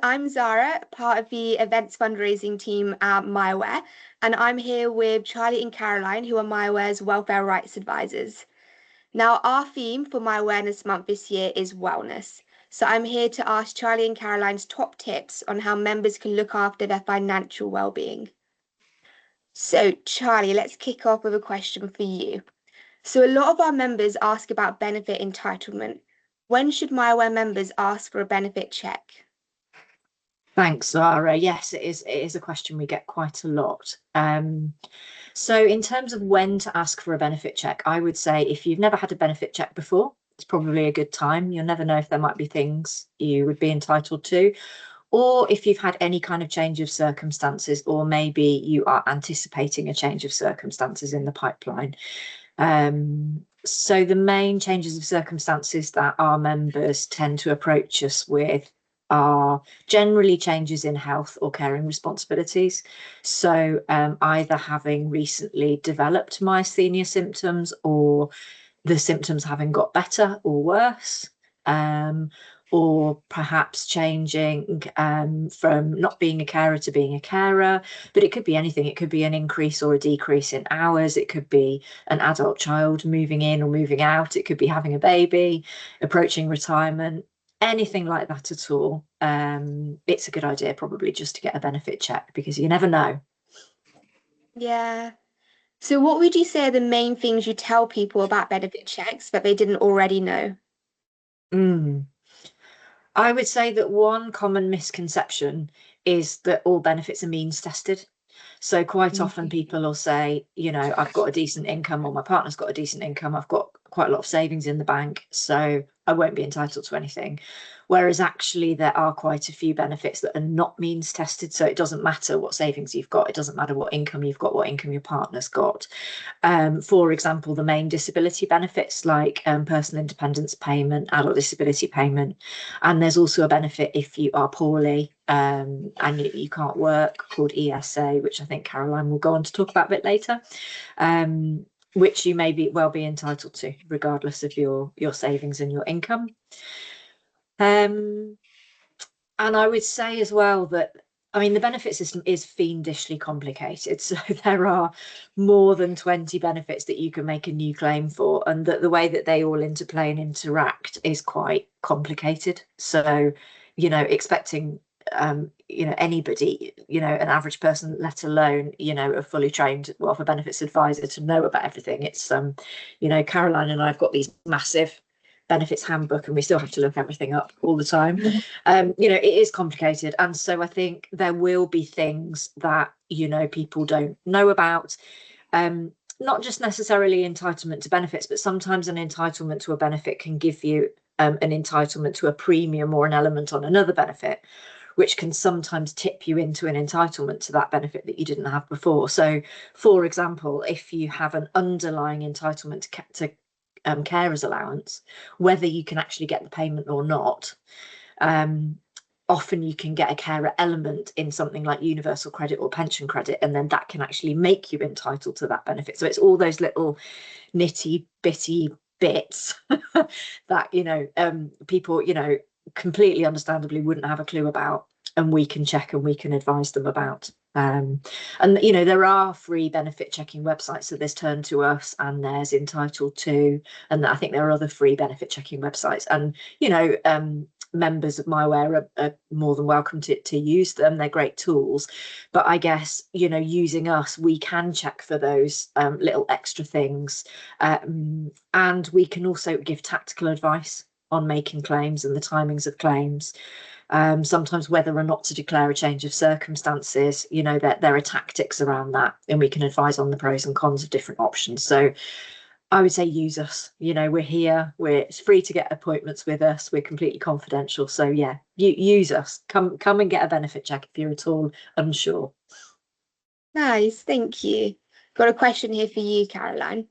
I'm Zara, part of the events fundraising team at Myaware, and I'm here with Charlie and Caroline, who are Myaware's welfare rights advisors. Now, our theme for My Awareness Month this year is wellness. So I'm here to ask Charlie and Caroline's top tips on how members can look after their financial well-being. So, Charlie, let's kick off with a question for you. So a lot of our members ask about benefit entitlement. When should Myaware members ask for a benefit check? Thanks, Zara. Yes, it is a question we get quite a lot. So in terms of when to ask for a benefit check, I would say if you've never had a benefit check before, it's probably a good time. You'll never know if there might be things you would be entitled to, or if you've had any kind of change of circumstances, or maybe you are anticipating a change of circumstances in the pipeline. So the main changes of circumstances that our members tend to approach us with are generally changes in health or caring responsibilities. So either having recently developed myasthenia symptoms, or the symptoms having got better or worse, or perhaps changing from not being a carer to being a carer. But it could be anything. It could be an increase or a decrease in hours. It could be an adult child moving in or moving out. It could be having a baby, approaching retirement, anything like that at all. It's a good idea probably just to get a benefit check, because you never know. Yeah. So what would you say are the main things you tell people about benefit checks that they didn't already know? I would say that one common misconception is that all benefits are means tested. So quite often people will say, you know, I've got a decent income, or my partner's got a decent income, I've got quite a lot of savings in the bank, so I won't be entitled to anything. Whereas actually there are quite a few benefits that are not means tested. So it doesn't matter what savings you've got, it doesn't matter what income you've got, what income your partner's got. For example, the main disability benefits like personal independence payment, adult disability payment, and there's also a benefit if you are poorly and you can't work, called ESA, which I think Caroline will go on to talk about a bit later, which you may well be entitled to regardless of your savings and your income. And I would say as well that, I mean, the benefit system is fiendishly complicated. So there are more than 20 benefits that you can make a new claim for, and that the way that they all interplay and interact is quite complicated. So, you know, expecting, you know, anybody, you know, an average person, let alone, you know, a fully trained wealth of benefits advisor to know about everything. It's, you know, Caroline and I have got these massive benefits handbook and we still have to look everything up all the time. You know, it is complicated, and so I think there will be things that, you know, people don't know about, not just necessarily entitlement to benefits, but sometimes an entitlement to a benefit can give you an entitlement to a premium or an element on another benefit, which can sometimes tip you into an entitlement to that benefit that you didn't have before. So for example, if you have an underlying entitlement to carers allowance, whether you can actually get the payment or not, often you can get a carer element in something like universal credit or pension credit, and then that can actually make you entitled to that benefit. So it's all those little nitty bitty bits that, you know, people, you know, completely understandably wouldn't have a clue about, and we can check and we can advise them about. And you know, there are free benefit checking websites. So there's Turn to Us and there's Entitled To, and I think there are other free benefit checking websites. And you know, members of Myaware are more than welcome to use them. They're great tools. But I guess, you know, using us, we can check for those little extra things, and we can also give tactical advice on making claims and the timings of claims. Sometimes whether or not to declare a change of circumstances, you know, there are tactics around that, and we can advise on the pros and cons of different options. So I would say use us. You know, we're here, it's free to get appointments with us, we're completely confidential. So yeah, use us. Come and get a benefit check if you're at all unsure. Nice, thank you. Got a question here for you, Caroline.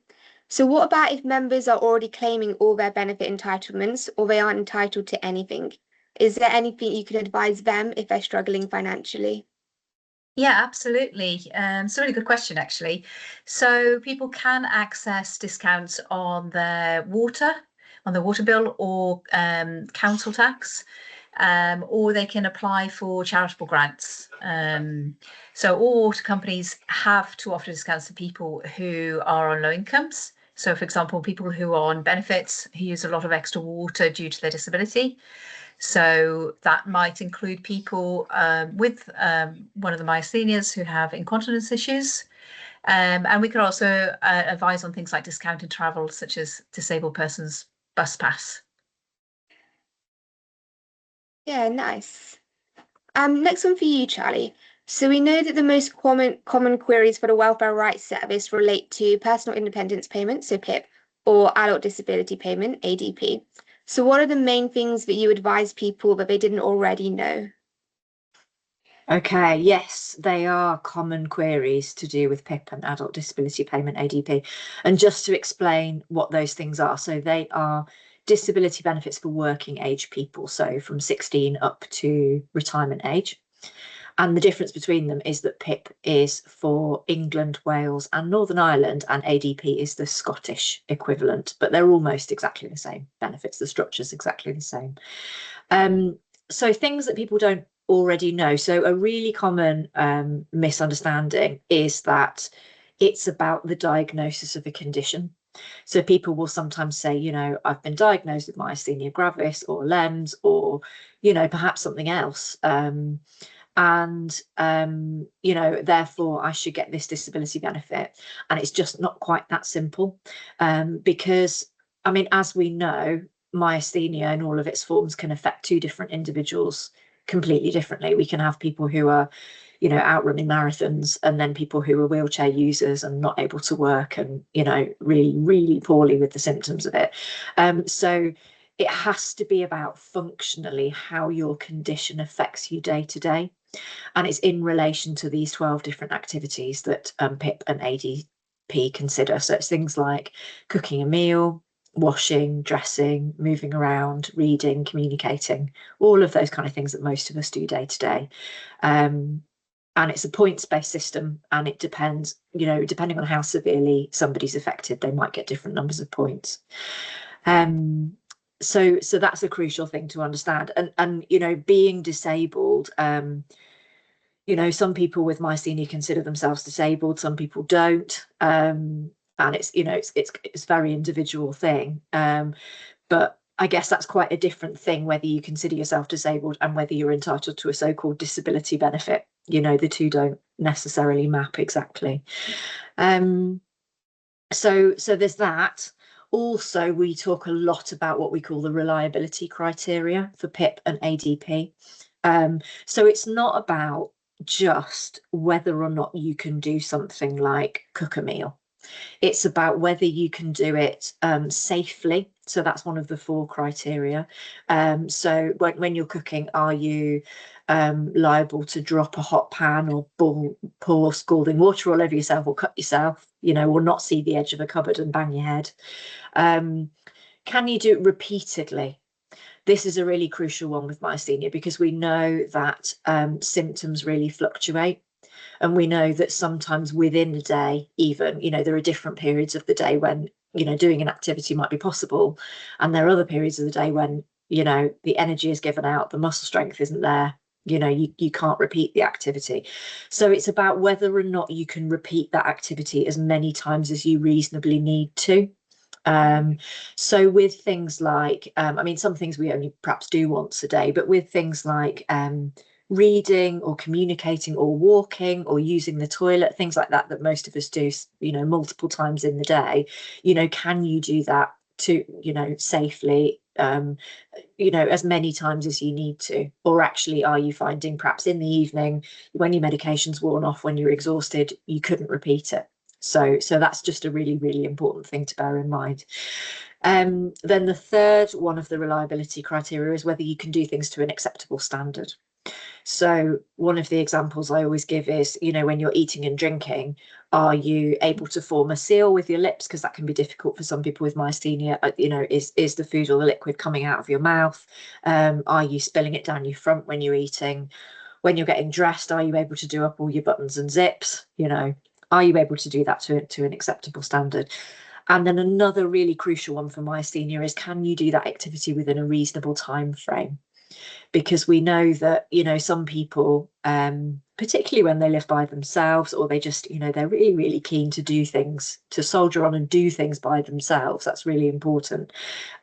So what about if members are already claiming all their benefit entitlements, or they aren't entitled to anything? Is there anything you can advise them if they're struggling financially? Yeah, absolutely. It's a really good question, actually. So people can access discounts on their water bill, or council tax. or they can apply for charitable grants. So all water companies have to offer discounts to people who are on low incomes. So, for example, people who are on benefits, who use a lot of extra water due to their disability. So that might include people with one of the myasthenias who have incontinence issues. And we could also advise on things like discounted travel, such as disabled persons bus pass. Yeah, nice. Next one for you, Charlie. So we know that the most common queries for the Welfare Rights Service relate to personal independence payment, so PIP, or adult disability payment, ADP. So what are the main things that you advise people that they didn't already know? Okay, yes, they are common queries to do with PIP and adult disability payment, ADP. And just to explain what those things are, so they are disability benefits for working age people, so from 16 up to retirement age. And the difference between them is that PIP is for England, Wales, and Northern Ireland, and ADP is the Scottish equivalent, but they're almost exactly the same benefits. The structure's exactly the same. So things that people don't already know. So a really common misunderstanding is that it's about the diagnosis of a condition. So people will sometimes say, you know, I've been diagnosed with myasthenia gravis or LEMS or, you know, perhaps something else. You know, therefore I should get this disability benefit. And it's just not quite that simple, because, I mean, as we know, myasthenia in all of its forms can affect two different individuals completely differently. We can have people who are, you know, out running marathons, and then people who are wheelchair users and not able to work, and, you know, really, really poorly with the symptoms of it. So it has to be about functionally how your condition affects you day to day. And it's in relation to these 12 different activities that PIP and ADP consider. So it's things like cooking a meal, washing, dressing, moving around, reading, communicating, all of those kind of things that most of us do day to day. And it's a points-based system, and it depends, you know, depending on how severely somebody's affected, they might get different numbers of points. So that's a crucial thing to understand. And you know, being disabled, you know, some people with myasthenia consider themselves disabled, some people don't. And it's, you know, it's very individual thing. But I guess that's quite a different thing, whether you consider yourself disabled and whether you're entitled to a so-called disability benefit. You know, the two don't necessarily map exactly. So there's that. Also, we talk a lot about what we call the reliability criteria for PIP and ADP. So it's not about just whether or not you can do something like cook a meal. It's about whether you can do it safely. So that's one of the 4 criteria. So when you're cooking, are you liable to drop a hot pan or pour scalding water all over yourself, or cut yourself, you know, or not see the edge of a cupboard and bang your head? Can you do it repeatedly? This is a really crucial one with myasthenia, because we know that symptoms really fluctuate. And we know that sometimes within a day, even, you know, there are different periods of the day when, you know, doing an activity might be possible. And there are other periods of the day when, you know, the energy is given out, the muscle strength isn't there, you know, you can't repeat the activity. So it's about whether or not you can repeat that activity as many times as you reasonably need to. So with things like, I mean, some things we only perhaps do once a day, but with things like reading or communicating or walking or using the toilet, things like that, that most of us do, you know, multiple times in the day, you know, can you do that to, you know, safely, you know, as many times as you need to? Or actually, are you finding perhaps in the evening, when your medication's worn off, when you're exhausted, you couldn't repeat it? So that's just a really, really important thing to bear in mind. Then the third one of the reliability criteria is whether you can do things to an acceptable standard. So one of the examples I always give is, you know, when you're eating and drinking, are you able to form a seal with your lips? Because that can be difficult for some people with myasthenia. You know, is the food or the liquid coming out of your mouth? Are you spilling it down your front when you're eating? When you're getting dressed, are you able to do up all your buttons and zips? You know, are you able to do that to an acceptable standard? And then another really crucial one for myasthenia is, can you do that activity within a reasonable time frame? because we know that, you know, some people, particularly when they live by themselves, or they just, you know, they're really, really keen to do things, to soldier on and do things by themselves. That's really important.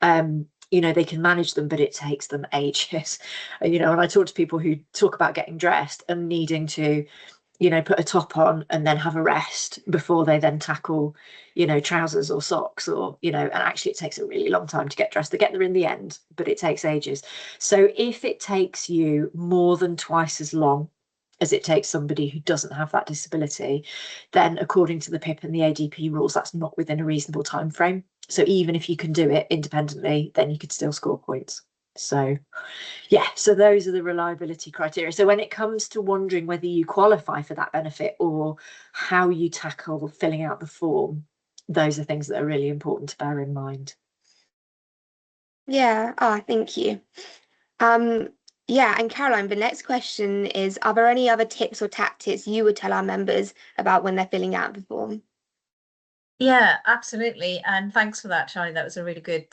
You know, they can manage them, but it takes them ages. You know, and I talk to people who talk about getting dressed and needing to, you know, put a top on and then have a rest before they then tackle, you know, trousers or socks, or, you know, and actually it takes a really long time to get dressed. They get there in the end, but it takes ages. So if it takes you more than twice as long as it takes somebody who doesn't have that disability, then according to the PIP and the ADP rules, that's not within a reasonable time frame. So even if you can do it independently, then you could still score points. So yeah, so those are the reliability criteria. So when it comes to wondering whether you qualify for that benefit or how you tackle filling out the form, those are things that are really important to bear in mind. Yeah, thank you. Yeah, and Caroline, the next question is, are there any other tips or tactics you would tell our members about when they're filling out the form? Yeah, absolutely. And thanks for that, Charlie. That was a really good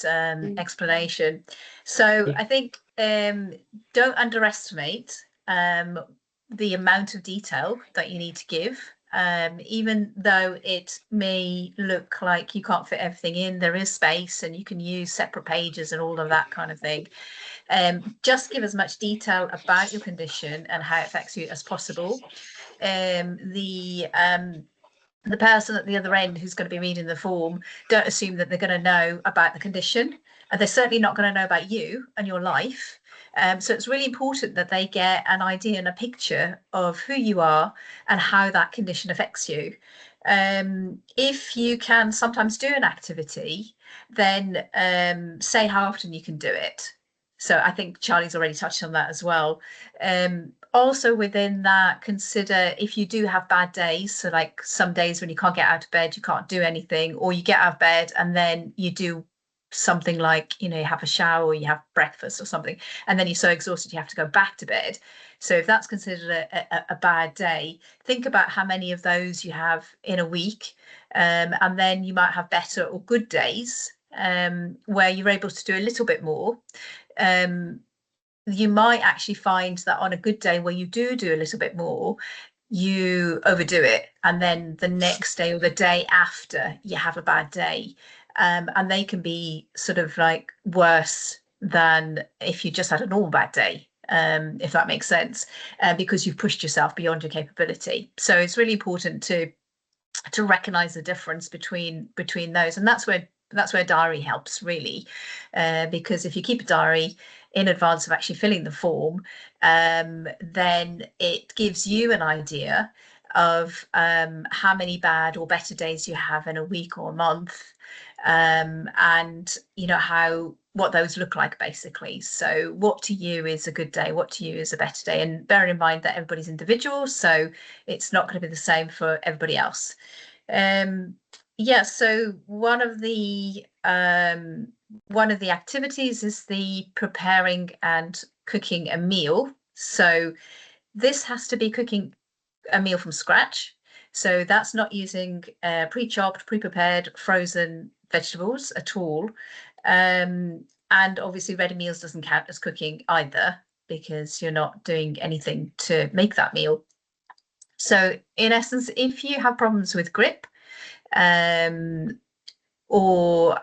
explanation. So Yeah. I think don't underestimate the amount of detail that you need to give. Even though it may look like you can't fit everything in, there is space and you can use separate pages and all of that kind of thing. Just give as much detail about your condition and how it affects you as possible. The person at the other end who's going to be reading the form, don't assume that they're going to know about the condition, and they're certainly not going to know about you and your life. So it's really important that they get an idea and a picture of who you are and how that condition affects you. If you can sometimes do an activity, then say how often you can do it. So I think Charlie's already touched on that as well. Also within that, consider if you do have bad days, so like some days when you can't get out of bed, you can't do anything, or you get out of bed and then you do something like, you know, you have a shower or you have breakfast or something, and then you're so exhausted you have to go back to bed. So if that's considered a bad day, think about how many of those you have in a week, and then you might have better or good days where you're able to do a little bit more. You might actually find that on a good day where you do a little bit more, you overdo it, and then the next day or the day after you have a bad day, and they can be sort of like worse than if you just had a normal bad day, if that makes sense, because you've pushed yourself beyond your capability. So it's really important to recognize the difference between those, and that's where diary helps really, because if you keep a diary in advance of actually filling the form, then it gives you an idea of how many bad or better days you have in a week or a month, and you know what those look like basically. So what to you is a good day, what to you is a better day, and bearing in mind that everybody's individual, so it's not going to be the same for everybody else. Yeah, so one of the activities is the preparing and cooking a meal. So this has to be cooking a meal from scratch. So that's not using pre-chopped, pre-prepared, frozen vegetables at all. And obviously ready meals doesn't count as cooking either, because you're not doing anything to make that meal. So in essence, if you have problems with grip, or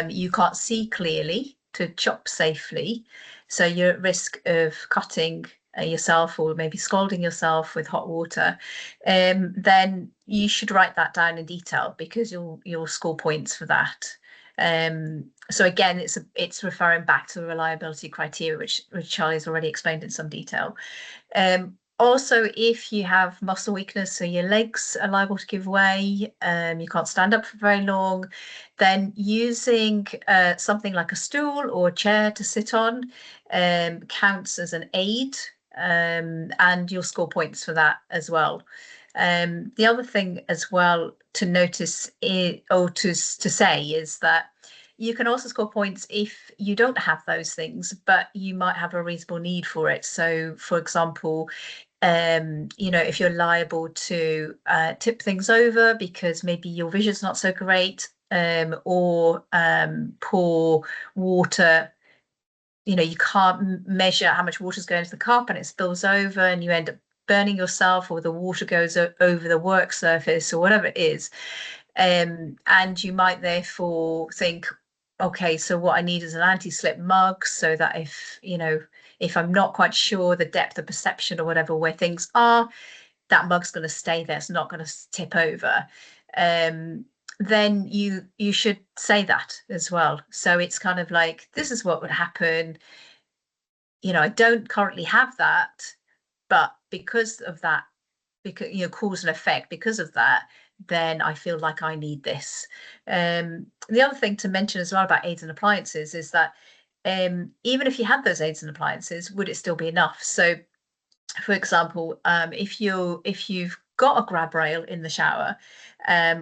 you can't see clearly to chop safely, so you're at risk of cutting yourself or maybe scalding yourself with hot water, then you should write that down in detail, because you'll score points for that. So again, it's referring back to the reliability criteria, which Charlie's already explained in some detail. Also, if you have muscle weakness, so your legs are liable to give way, you can't stand up for very long, then using something like a stool or a chair to sit on counts as an aid, and you'll score points for that as well. The other thing as well to notice to say is that you can also score points if you don't have those things, but you might have a reasonable need for it. So, for example, you know, if you're liable to tip things over because maybe your vision's not so great, or pour water you can't measure how much water is going to the cup and it spills over and you end up burning yourself, or the water goes over the work surface or whatever it is. And you might therefore think, okay, so what I need is an anti-slip mug, so that if I'm not quite sure the depth of perception or whatever where things are, that mug's going to stay there, it's not going to tip over. Then you should say that as well. So it's kind of like, this is what would happen. I don't currently have that, but because of that, because cause and effect, because of that, then I feel like I need this. The other thing to mention as well about aids and appliances is that even if you had those aids and appliances, would it still be enough? So, for example, if you've got a grab rail in the shower,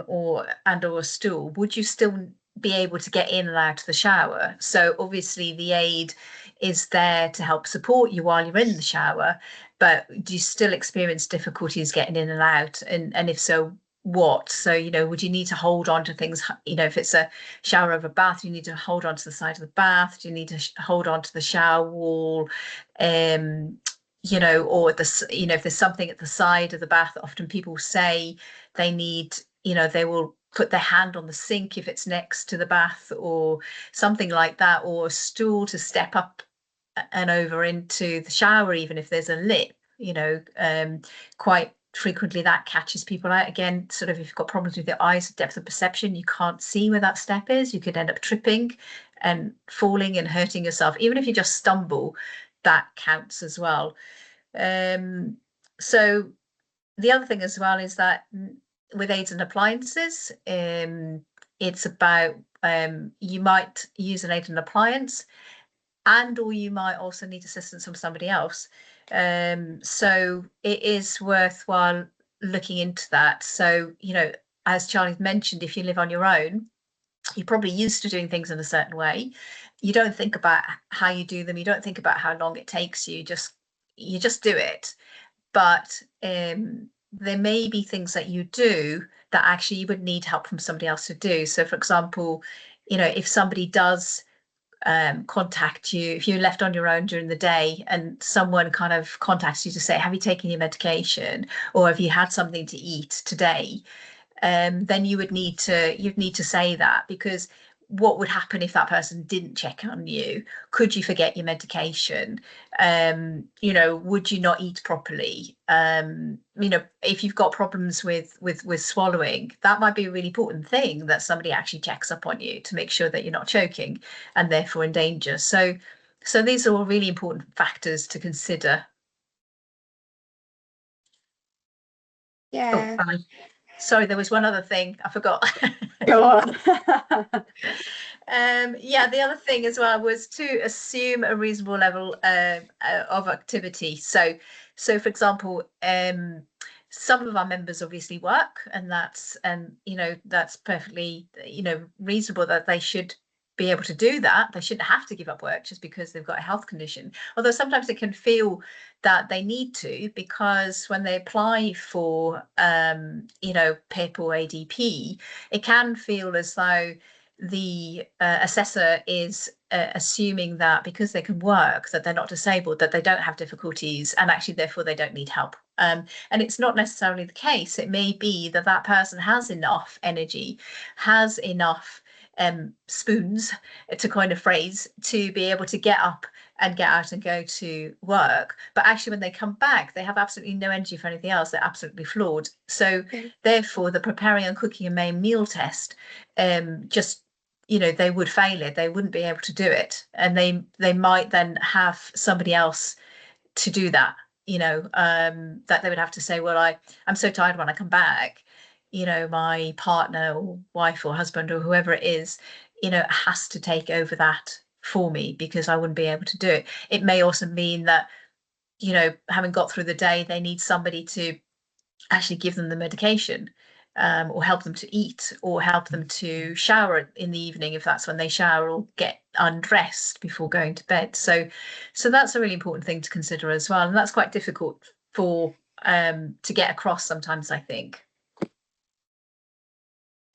or a stool, would you still be able to get in and out of the shower? So obviously the aid is there to help support you while you're in the shower, but do you still experience difficulties getting in and out? And if so, what? So, would you need to hold on to things? If it's a shower over bath, you need to hold on to the side of the bath. Do you need to hold on to the shower wall? Or if there's something at the side of the bath, often people say they need, they will put their hand on the sink if it's next to the bath or something like that, or a stool to step up and over into the shower, even if there's a lip. Quite frequently that catches people out. Again, sort of, if you've got problems with your eyes, depth of perception, you can't see where that step is, you could end up tripping and falling and hurting yourself. Even if you just stumble, that counts as well. So the other thing as well is that with aids and appliances, it's about you might use an aid and appliance, or you might also need assistance from somebody else. So it is worthwhile looking into that. So, as Charlie's mentioned, if you live on your own, you're probably used to doing things in a certain way. You don't think about how you do them. You don't think about how long it takes you. You just do it. But there may be things that you do that actually you would need help from somebody else to do. So, for example, if somebody does contact you, if you're left on your own during the day and someone kind of contacts you to say, have you taken your medication, or have you had something to eat today? Then you'd need to say that, because what would happen if that person didn't check on you? Could you forget your medication? Would you not eat properly? If you've got problems with swallowing, that might be a really important thing, that somebody actually checks up on you to make sure that you're not choking and therefore in danger. So these are all really important factors to consider. Yeah. Oh, sorry, there was one other thing I forgot. Go on. The other thing as well was to assume a reasonable level of activity. So for example, some of our members obviously work, and that's perfectly reasonable that they should be able to do that. They shouldn't have to give up work just because they've got a health condition. Although sometimes it can feel that they need to, because when they apply for PIP or ADP, it can feel as though the assessor is assuming that because they can work, that they're not disabled, that they don't have difficulties, and actually therefore they don't need help. And it's not necessarily the case. It may be that that person has enough energy, has enough spoons, to coin a phrase, to be able to get up and get out and go to work, but actually when they come back they have absolutely no energy for anything else. They're absolutely flawed. So therefore the preparing and cooking a main meal test, just they would fail it. They wouldn't be able to do it, and they might then have somebody else to do that, that they would have to say, well, I'm so tired when I come back, my partner or wife or husband or whoever it is, has to take over that for me, because I wouldn't be able to do it. It may also mean that, having got through the day, they need somebody to actually give them the medication, or help them to eat, or help them to shower in the evening if that's when they shower, or get undressed before going to bed. So that's a really important thing to consider as well, and that's quite difficult for to get across sometimes, I think.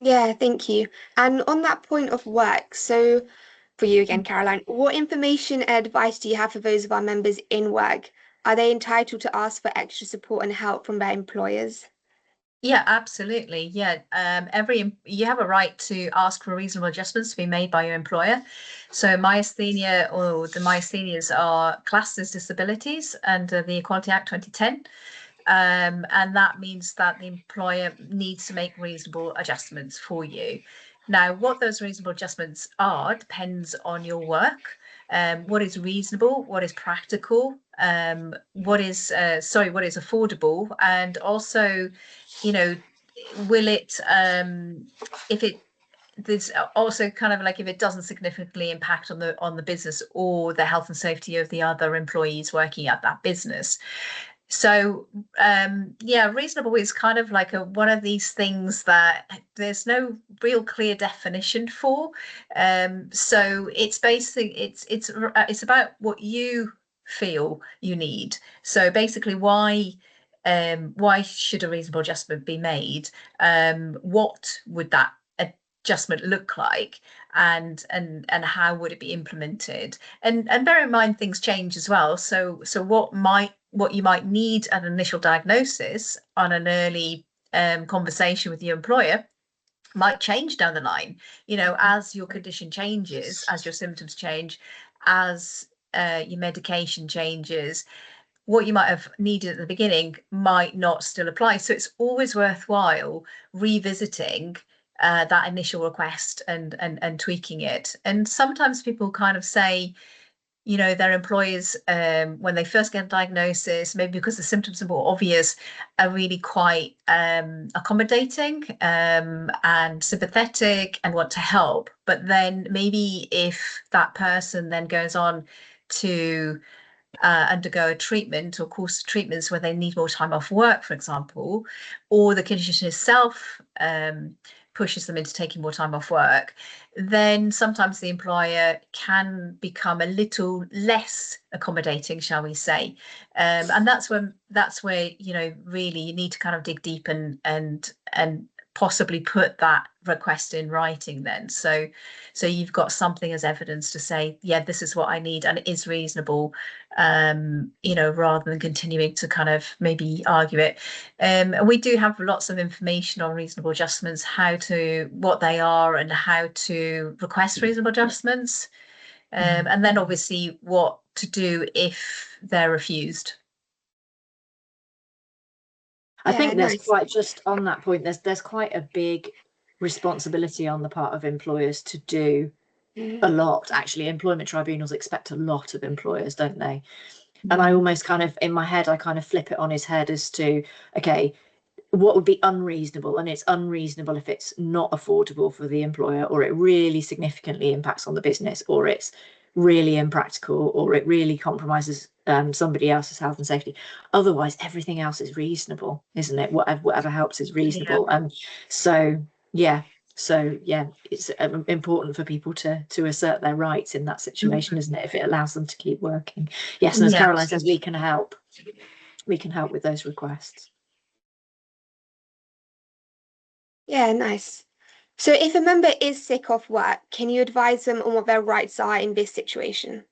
Yeah, thank you. And on that point of work, so for you again, Caroline. What information and advice do you have for those of our members in work? Are they entitled to ask for extra support and help from their employers? Yeah, absolutely. Yeah, you have a right to ask for reasonable adjustments to be made by your employer. So myasthenia or the myasthenias are classed as disabilities under the Equality Act 2010. And that means that the employer needs to make reasonable adjustments for you. Now, what those reasonable adjustments are depends on your work. What is reasonable, what is practical, what is affordable, and also, you know, will it if it there's also kind of like if it doesn't significantly impact on the business or the health and safety of the other employees working at that business. So yeah, reasonable is kind of like one of these things that there's no real clear definition for. So it's basically it's about what you feel you need. So basically, why should a reasonable adjustment be made? What would that adjustment look like, and how would it be implemented? And bear in mind things change as well. So what you might need at an initial diagnosis on an early conversation with your employer might change down the line, as your condition changes, as your symptoms change, as your medication changes. What you might have needed at the beginning might not still apply. So it's always worthwhile revisiting that initial request and tweaking it. And sometimes people kind of say, their employers, when they first get a diagnosis, maybe because the symptoms are more obvious, are really quite accommodating and sympathetic and want to help. But then maybe if that person then goes on to undergo a treatment or course of treatments where they need more time off work, for example, or the condition itself pushes them into taking more time off work, then sometimes the employer can become a little less accommodating, shall we say. And that's where really you need to kind of dig deep and possibly put that request in writing then. So you've got something as evidence to say, yeah, this is what I need and it is reasonable, rather than continuing to kind of maybe argue it. We do have lots of information on reasonable adjustments, what they are and how to request reasonable adjustments. And then obviously what to do if they're refused. I think there's nice. quite, just on that point, there's quite a big responsibility on the part of employers to do a lot. Actually, employment tribunals expect a lot of employers, don't they? And I almost kind of, in my head, I kind of flip it on his head as to, okay, what would be unreasonable? And it's unreasonable if it's not affordable for the employer, or it really significantly impacts on the business, or it's really impractical, or it really compromises somebody else's health and safety. Otherwise, everything else is reasonable, isn't it? Whatever helps is reasonable. And it's important for people to assert their rights in that situation, isn't it? If it allows them to keep working. Yes, and as Caroline says, we can help with those requests. Yeah, nice. So if a member is sick off work, can you advise them on what their rights are in this situation?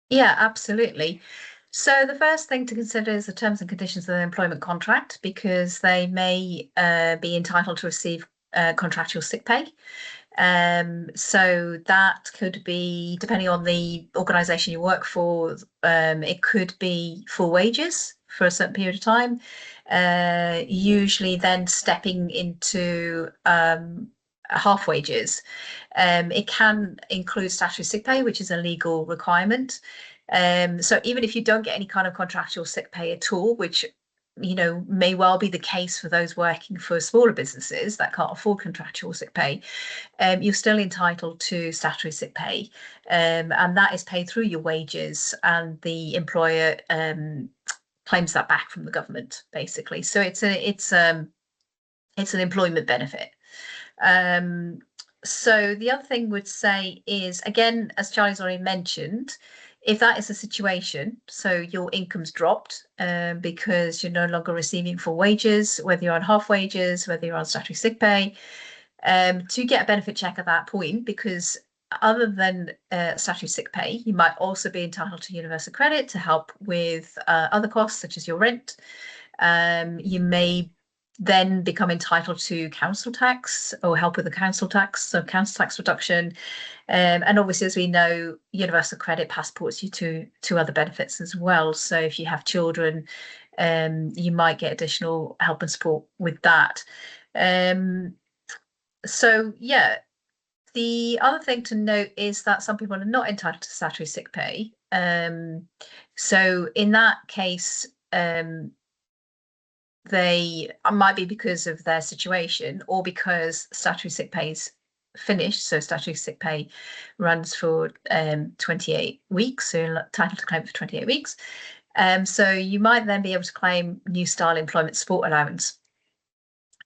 Yeah, absolutely. So the first thing to consider is the terms and conditions of the employment contract, because they may be entitled to receive contractual sick pay. So that could be, depending on the organisation you work for, it could be full wages for a certain period of time, usually then stepping into half wages. It can include statutory sick pay, which is a legal requirement. So even if you don't get any kind of contractual sick pay at all, which may well be the case for those working for smaller businesses that can't afford contractual sick pay, you're still entitled to statutory sick pay, and that is paid through your wages, and the employer claims that back from the government, basically. So it's an employment benefit. So the other thing would say is, again, as Charlie's already mentioned, if that is a situation, so your income's dropped because you're no longer receiving full wages, whether you're on half wages, whether you're on statutory sick pay, to get a benefit check at that point, because other than statutory sick pay, you might also be entitled to universal credit to help with other costs such as your rent. You may then become entitled to council tax or help with the council tax, so council tax reduction. And obviously, as we know, universal credit passports you to other benefits as well. So if you have children, you might get additional help and support with that. So yeah, the other thing to note is that some people are not entitled to statutory sick pay. So in that case, they might be because of their situation or because statutory sick pay is finished. So statutory sick pay runs for 28 weeks, so you're entitled to claim for 28 weeks. So you might then be able to claim new style employment support allowance.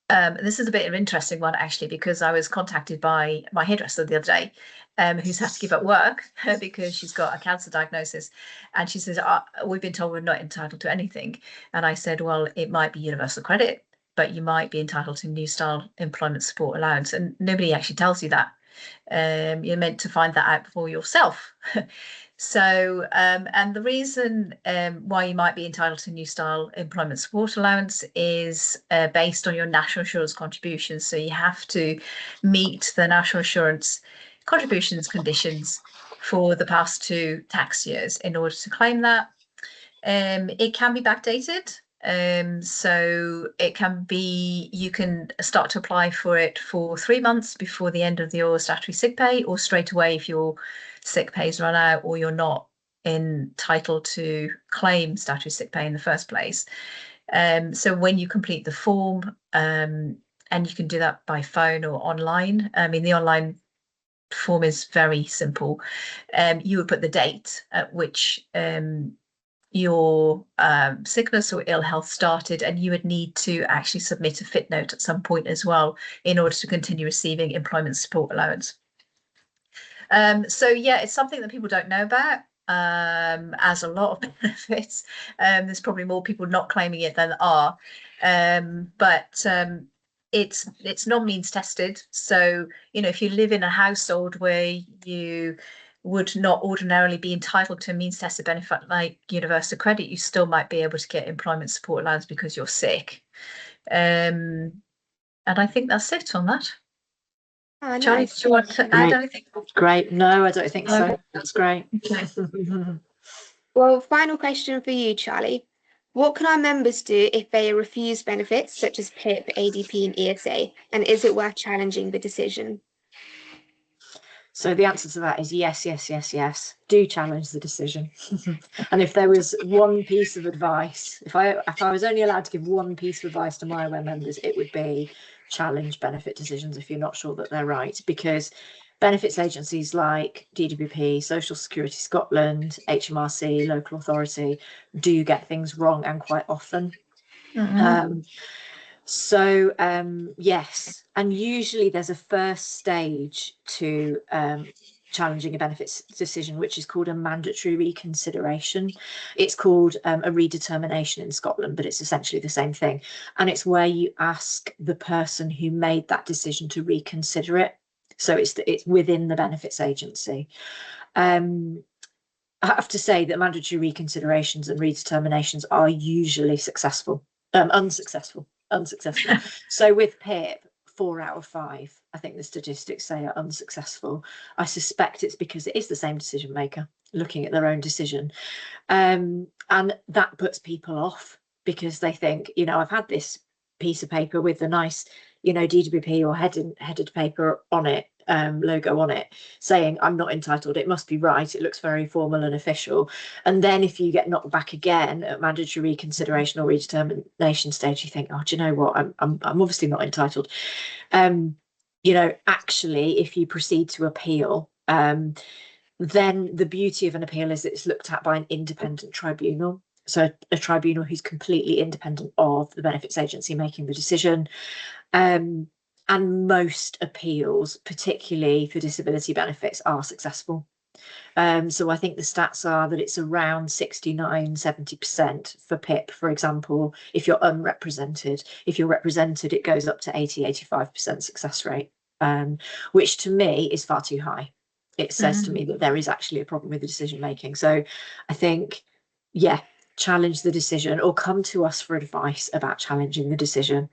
This is a bit of an interesting one, actually, because I was contacted by my hairdresser the other day, who's had to give up work because she's got a cancer diagnosis. And she says, we've been told we're not entitled to anything. And I said, well, it might be universal credit, but you might be entitled to new style employment support allowance. And nobody actually tells you that. You're meant to find that out for yourself. So, and the reason why you might be entitled to new style employment support allowance is based on your national insurance contributions. So you have to meet the national insurance contributions conditions for the past 2 tax years in order to claim that. It can be backdated. So it can be, you can start to apply for it for 3 months before the end of your statutory sick pay, or straight away if your sick pay's run out or you're not entitled to claim statutory sick pay in the first place. So when you complete the form, and you can do that by phone or online. I mean, the online form is very simple. You would put the date at which your sickness or ill health started, and you would need to actually submit a fit note at some point as well in order to continue receiving employment support allowance. So yeah, it's something that people don't know about, as a lot of benefits. There's probably more people not claiming it than there are, but it's non-means tested. So, you know, if you live in a household where you would not ordinarily be entitled to a means tested benefit like universal credit, you still might be able to get employment support allowance because you're sick. And I think that's it on that. Oh, Charlie, nice. do you want to add anything? Great. No, I don't think so. That's great. Okay. Well, final question for you, Charlie. What can our members do if they refuse benefits such as PIP, ADP, and ESA? And is it worth challenging the decision? So the answer to that is yes, yes, yes, yes. Do challenge the decision. And if there was one piece of advice, if I was only allowed to give one piece of advice to Myaware members, it would be challenge benefit decisions if you're not sure that they're right, because benefits agencies like DWP, Social Security Scotland, HMRC, local authority do get things wrong, and quite often. So yes, and usually there's a first stage to challenging a benefits decision, which is called a mandatory reconsideration. It's called a redetermination in Scotland, but it's essentially the same thing. And it's where you ask the person who made that decision to reconsider it. So it's within the benefits agency. I have to say that mandatory reconsiderations and redeterminations are usually unsuccessful. So with PIP, 4 out of 5, I think the statistics say, are unsuccessful. I suspect it's because it is the same decision maker looking at their own decision. And that puts people off because they think, you know, I've had this piece of paper with a nice, you know, DWP or headed paper on it, logo on it, saying I'm not entitled, it must be right, it looks very formal and official. And then if you get knocked back again at mandatory reconsideration or redetermination stage, you think, oh, do you know what, I'm obviously not entitled. You know, actually, if you proceed to appeal, then the beauty of an appeal is it's looked at by an independent tribunal. So a tribunal who's completely independent of the benefits agency making the decision. And most appeals, particularly for disability benefits, are successful. So I think the stats are that it's around 69-70% for PIP, for example, if you're unrepresented. If you're represented, it goes up to 80-85% success rate, which to me is far too high. it says to me that there is actually a problem with the decision making. So I think, yeah, challenge the decision or come to us for advice about challenging the decision.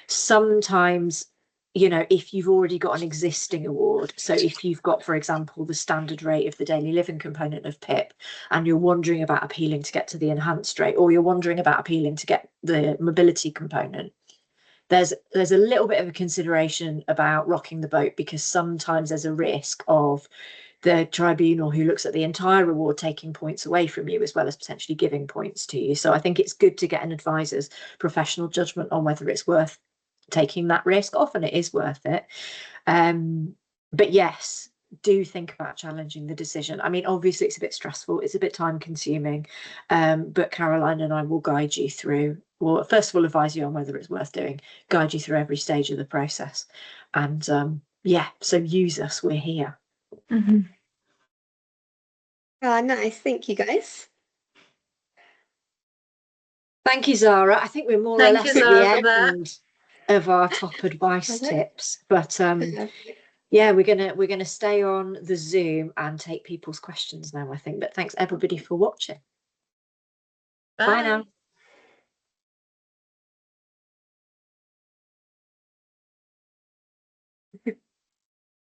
Sometimes, you know, if you've already got an existing award, so if you've got, for example, the standard rate of the daily living component of PIP, and you're wondering about appealing to get to the enhanced rate, or you're wondering about appealing to get the mobility component, there's a little bit of a consideration about rocking the boat, because sometimes there's a risk of the tribunal who looks at the entire reward taking points away from you, as well as potentially giving points to you. So I think it's good to get an advisor's professional judgment on whether it's worth taking that risk. Often it is worth it. But yes, do think about challenging the decision. I mean, obviously it's a bit stressful, it's a bit time consuming, but Caroline and I will guide you through, well, first of all, advise you on whether it's worth doing, guide you through every stage of the process. And yeah, so use us, we're here. Mm-hmm. Oh, nice. Thank you, guys. Thank you, Zara. I think we're more or Thank less you, at the Zara, there. end of our top advice Okay. tips, but yeah, we're gonna stay on the Zoom and take people's questions now, I think. But thanks everybody for watching. Bye now.